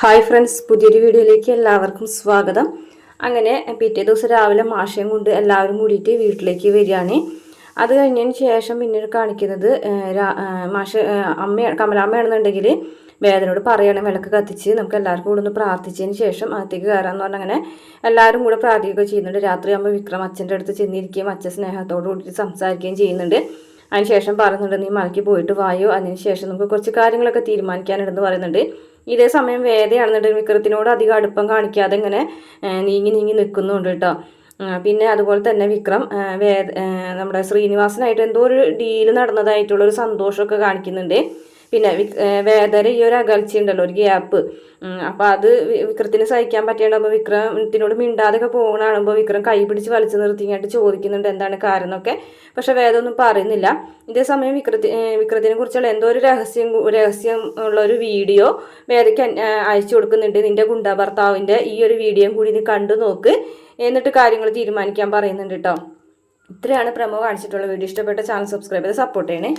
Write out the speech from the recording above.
Hi friends, പുതിയൊരു വീഡിയോയിലേക്ക് എല്ലാവർക്കും സ്വാഗതം. അങ്ങനെ പിറ്റേ ദിവസം രാവിലെ മാഷയും കൊണ്ട് എല്ലാവരും കൂടിയിട്ട് വീട്ടിലേക്ക് വരികയാണ്. അത് കഴിഞ്ഞതിന് ശേഷം പിന്നീട് കാണിക്കുന്നത് മാഷ് കമലാമ്മയാണെന്നുണ്ടെങ്കിൽ വേദനയോട് പറയണം വിളക്ക് കത്തിച്ച് നമുക്ക് എല്ലാവർക്കും കൂടെ ഒന്ന് പ്രാർത്ഥിച്ചതിന് ശേഷം അകത്തേക്ക് കയറാമെന്ന് പറഞ്ഞാൽ അങ്ങനെ എല്ലാവരും കൂടെ പ്രാർത്ഥിക്കുകയൊക്കെ ചെയ്യുന്നുണ്ട്. രാത്രിയാകുമ്പോൾ വിക്രം അച്ഛൻ്റെ അടുത്ത് ചെന്നിരിക്കുകയും അച്ഛൻ സ്നേഹത്തോടു കൂടിയിട്ട് സംസാരിക്കുകയും ചെയ്യുന്നുണ്ട്. അതിനുശേഷം പറയുന്നുണ്ട്, നീ മലയ്ക്ക് പോയിട്ട് വായോ, അതിനുശേഷം നമുക്ക് കുറച്ച് കാര്യങ്ങളൊക്കെ തീരുമാനിക്കാനുണ്ടെന്ന് പറയുന്നുണ്ട്. ഇതേ സമയം വേദയാണെന്നുണ്ടെങ്കിൽ വിക്രത്തിനോട് അധികം അടുപ്പം കാണിക്കാതെ ഇങ്ങനെ നീങ്ങി നിൽക്കുന്നുണ്ട് കേട്ടോ. പിന്നെ അതുപോലെ തന്നെ വിക്രം നമ്മുടെ ശ്രീനിവാസനായിട്ട് എന്തോ ഒരു ഡീല് നടന്നതായിട്ടുള്ളൊരു സന്തോഷമൊക്കെ കാണിക്കുന്നുണ്ട്. പിന്നെ വേദന ഈ ഒരു അകൽച്ചയുണ്ടല്ലോ, ഒരു ഗ്യാപ്പ്, അപ്പം അത് വിക്രത്തിന് സഹിക്കാൻ പറ്റിയുണ്ടാകുമ്പോൾ വിക്രത്തിനോട് മിണ്ടാതൊക്കെ പോകുന്ന കാണുമ്പോൾ വിക്രം കൈ പിടിച്ച് വലിച്ചു നിർത്തിങ്ങായിട്ട് ചോദിക്കുന്നുണ്ട് എന്താണ് കാരണം എന്നൊക്കെ. പക്ഷെ വേദമൊന്നും പറയുന്നില്ല. ഇതേ സമയം വിക്രത്തിനെ കുറിച്ചുള്ള എന്തോ ഒരു രഹസ്യം ഉള്ള ഒരു വീഡിയോ വേദയ്ക്ക് അയച്ചു കൊടുക്കുന്നുണ്ട്. നിന്റെ ഗുണ്ടാ ഭർത്താവിൻ്റെ ഈ ഒരു വീഡിയോയും കൂടി നീ കണ്ടു നോക്ക്, എന്നിട്ട് കാര്യങ്ങൾ തീരുമാനിക്കാൻ പറയുന്നുണ്ട് കേട്ടോ. ഇത്രയാണ് പ്രമോ കാണിച്ചിട്ടുള്ള വീഡിയോ. ഇഷ്ടപ്പെട്ട ചാനൽ സബ്സ്ക്രൈബ് ചെയ്ത് സപ്പോർട്ട് ചെയ്യണേ.